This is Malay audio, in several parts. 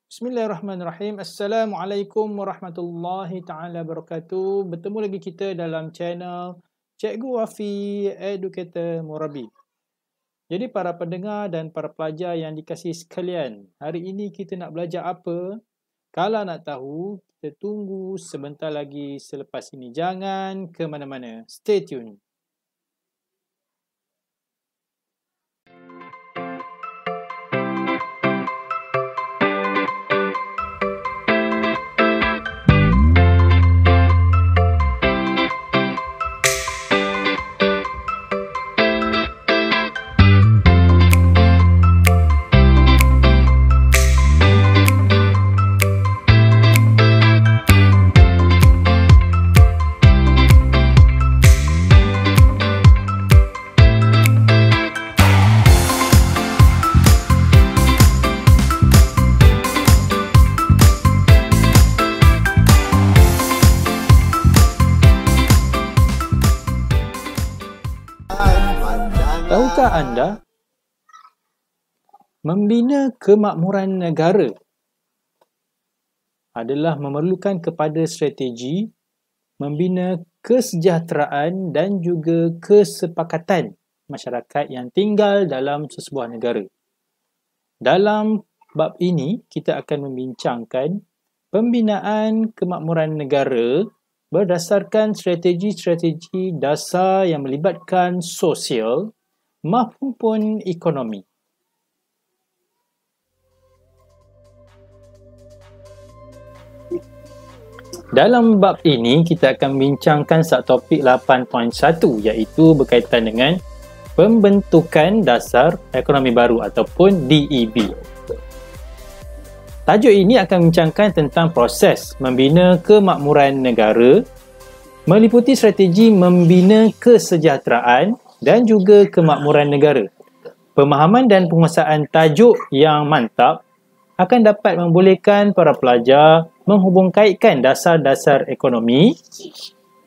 Bismillahirrahmanirrahim. Assalamualaikum warahmatullahi taala wabarakatuh. Bertemu lagi kita dalam channel Cikgu Wafi Educator Murabi. Jadi para pendengar dan para pelajar yang dikasihi sekalian, hari ini kita nak belajar apa? Kalau nak tahu, kita tunggu sebentar lagi selepas ini. Jangan ke mana-mana. Stay tune. Tahukah anda, membina kemakmuran negara adalah memerlukan kepada strategi membina kesejahteraan dan juga kesepakatan masyarakat yang tinggal dalam sesebuah negara. Dalam bab ini, kita akan membincangkan pembinaan kemakmuran negara berdasarkan strategi-strategi dasar yang melibatkan sosial maupun ekonomi. Dalam bab ini, kita akan bincangkan subtopik 8.1 iaitu berkaitan dengan pembentukan dasar ekonomi baru ataupun DEB. Tajuk ini akan bincangkan tentang proses membina kemakmuran negara, meliputi strategi membina kesejahteraan dan juga kemakmuran negara. Pemahaman dan penguasaan tajuk yang mantap akan dapat membolehkan para pelajar menghubungkaitkan dasar-dasar ekonomi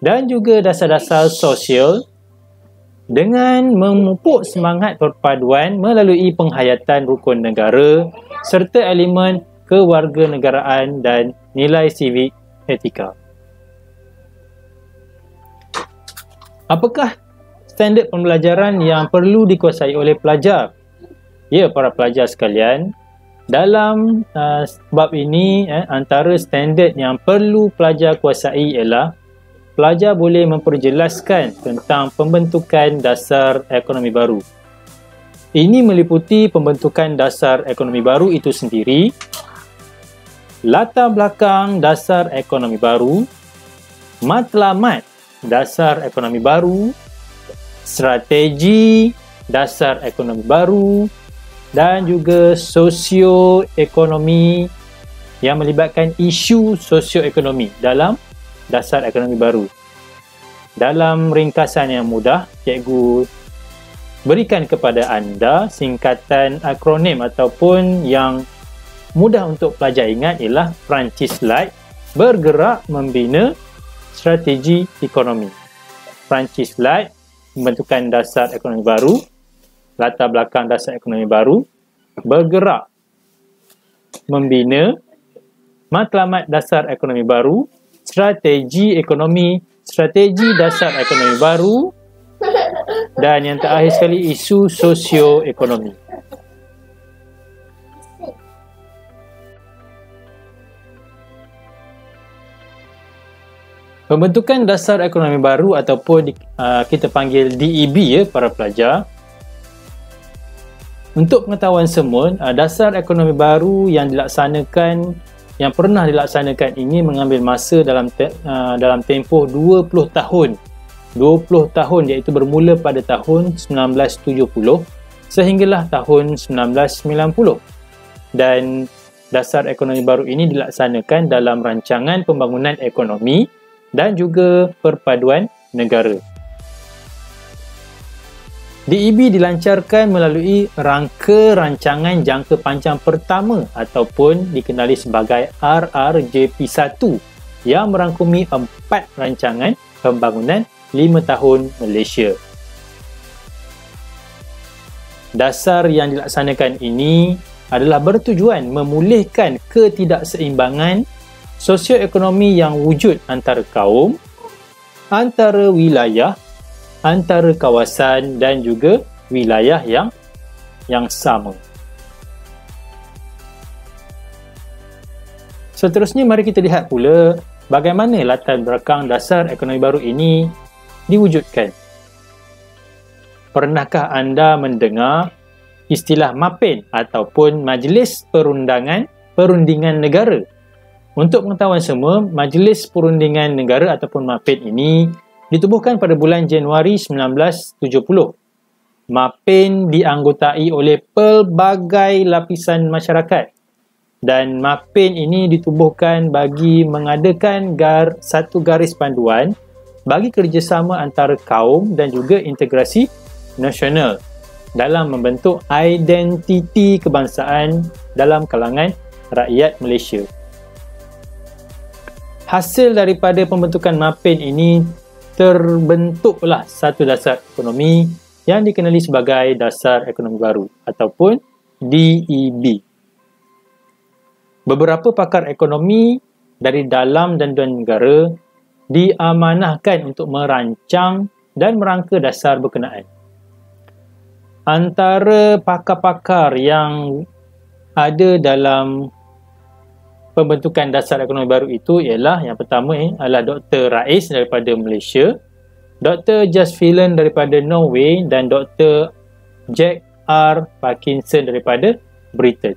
dan juga dasar-dasar sosial dengan memupuk semangat perpaduan melalui penghayatan rukun negara serta elemen kewarganegaraan dan nilai sivik etika. Apakah standard pembelajaran yang perlu dikuasai oleh pelajar? Ya, para pelajar sekalian, dalam bab ini antara standard yang perlu pelajar kuasai ialah pelajar boleh memperjelaskan tentang pembentukan dasar ekonomi baru. Ini meliputi pembentukan dasar ekonomi baru itu sendiri, latar belakang dasar ekonomi baru, matlamat dasar ekonomi baru, strategi dasar ekonomi baru dan juga sosioekonomi yang melibatkan isu sosioekonomi dalam dasar ekonomi baru. Dalam ringkasan yang mudah, cikgu berikan kepada anda singkatan akronim ataupun yang mudah untuk pelajar ingat ialah Perancis Light, bergerak membina strategi ekonomi. Perancis Light, pembentukan dasar ekonomi baru, latar belakang dasar ekonomi baru, bergerak membina matlamat dasar ekonomi baru, strategi ekonomi, strategi dasar ekonomi baru dan yang terakhir sekali isu sosioekonomi. Pembentukan dasar ekonomi baru ataupun kita panggil DEB ya para pelajar. Untuk pengetahuan semua, dasar ekonomi baru yang pernah dilaksanakan ini mengambil masa dalam tempoh 20 tahun. 20 tahun iaitu bermula pada tahun 1970 sehinggalah tahun 1990. Dan dasar ekonomi baru ini dilaksanakan dalam rancangan pembangunan ekonomi dan juga perpaduan negara. DEB dilancarkan melalui rangka rancangan jangka panjang pertama ataupun dikenali sebagai RRJP1 yang merangkumi 4 rancangan pembangunan 5 tahun Malaysia. Dasar yang dilaksanakan ini adalah bertujuan memulihkan ketidakseimbangan sosioekonomi yang wujud antara kaum, antara wilayah, antara kawasan dan juga wilayah yang sama. Seterusnya, mari kita lihat pula bagaimana latar belakang dasar ekonomi baru ini diwujudkan. Pernahkah anda mendengar istilah MAPEN ataupun Majlis Perundingan Negara? Untuk pengetahuan semua, Majlis Perundingan Negara ataupun MAPEN ini ditubuhkan pada bulan Januari 1970. MAPEN dianggotai oleh pelbagai lapisan masyarakat. Dan MAPEN ini ditubuhkan bagi mengadakan satu garis panduan bagi kerjasama antara kaum dan juga integrasi nasional dalam membentuk identiti kebangsaan dalam kalangan rakyat Malaysia. Hasil daripada pembentukan MAPEN ini terbentuklah satu dasar ekonomi yang dikenali sebagai Dasar Ekonomi Baru ataupun DEB. Beberapa pakar ekonomi dari dalam dan luar negara diamanahkan untuk merancang dan merangka dasar berkenaan. Antara pakar-pakar yang ada dalam pembentukan dasar ekonomi baru itu ialah yang pertama adalah Dr. Rais daripada Malaysia, Dr. Just Phelan daripada Norway dan Dr. Jack R. Parkinson daripada Britain.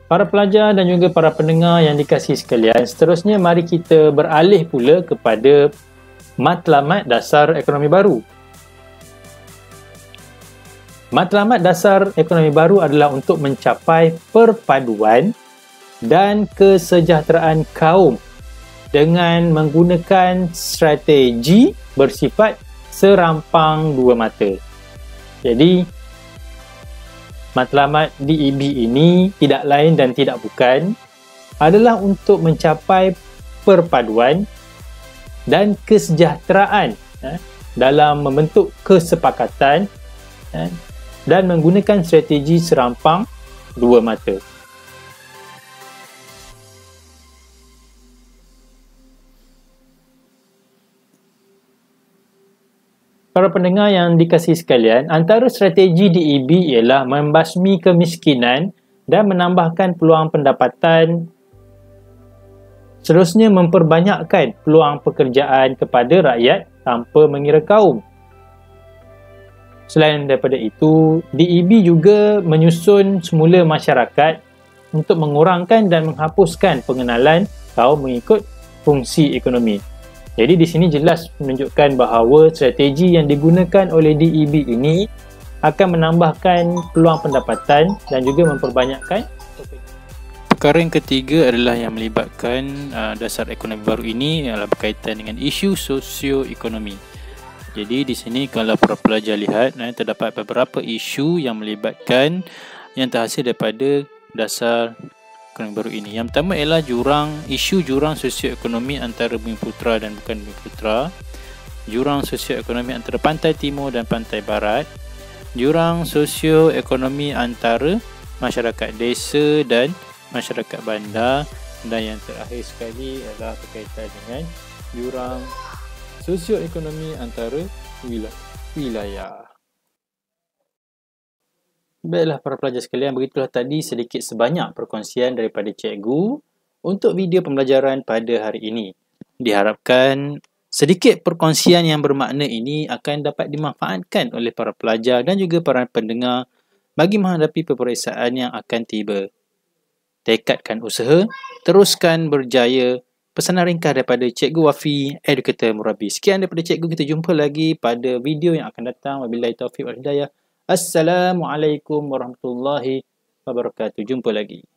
Para pelajar dan juga para pendengar yang dikasihi sekalian, seterusnya mari kita beralih pula kepada matlamat dasar ekonomi baru. Matlamat dasar ekonomi baru adalah untuk mencapai perpaduan dan kesejahteraan kaum dengan menggunakan strategi bersifat serampang dua mata. Jadi, matlamat DEB ini tidak lain dan tidak bukan adalah untuk mencapai perpaduan dan kesejahteraan dalam membentuk kesepakatan dan menggunakan strategi serampang dua mata. Para pendengar yang dikasihi sekalian, antara strategi DEB ialah membasmi kemiskinan dan menambahkan peluang pendapatan. Seterusnya, memperbanyakkan peluang pekerjaan kepada rakyat tanpa mengira kaum. Selain daripada itu, DEB juga menyusun semula masyarakat untuk mengurangkan dan menghapuskan pengenalan kaum mengikut fungsi ekonomi. Jadi di sini jelas menunjukkan bahawa strategi yang digunakan oleh DEB ini akan menambahkan peluang pendapatan dan juga memperbanyakkan. Perkara yang ketiga adalah yang melibatkan dasar ekonomi baru ini adalah berkaitan dengan isu sosioekonomi. Jadi di sini kalau para pelajar lihat, terdapat beberapa isu yang melibatkan yang terhasil daripada dasar ekonomi baru ini. Yang pertama ialah isu jurang sosioekonomi antara Bumiputera dan bukan Bumiputera, jurang sosioekonomi antara pantai timur dan pantai barat, jurang sosioekonomi antara masyarakat desa dan masyarakat bandar, dan yang terakhir sekali adalah berkaitan dengan jurang sosioekonomi antara wilayah. Baiklah para pelajar sekalian, begitulah tadi sedikit sebanyak perkongsian daripada cikgu untuk video pembelajaran pada hari ini. Diharapkan sedikit perkongsian yang bermakna ini akan dapat dimanfaatkan oleh para pelajar dan juga para pendengar bagi menghadapi peperiksaan yang akan tiba. Tekadkan usaha, teruskan berjaya. Pesanan ringkas daripada Cikgu Wafi, Educator Murabi. Sekian daripada cikgu, kita jumpa lagi pada video yang akan datang. Wabillahi taufiq wal hidayah. Assalamualaikum warahmatullahi wabarakatuh. Jumpa lagi.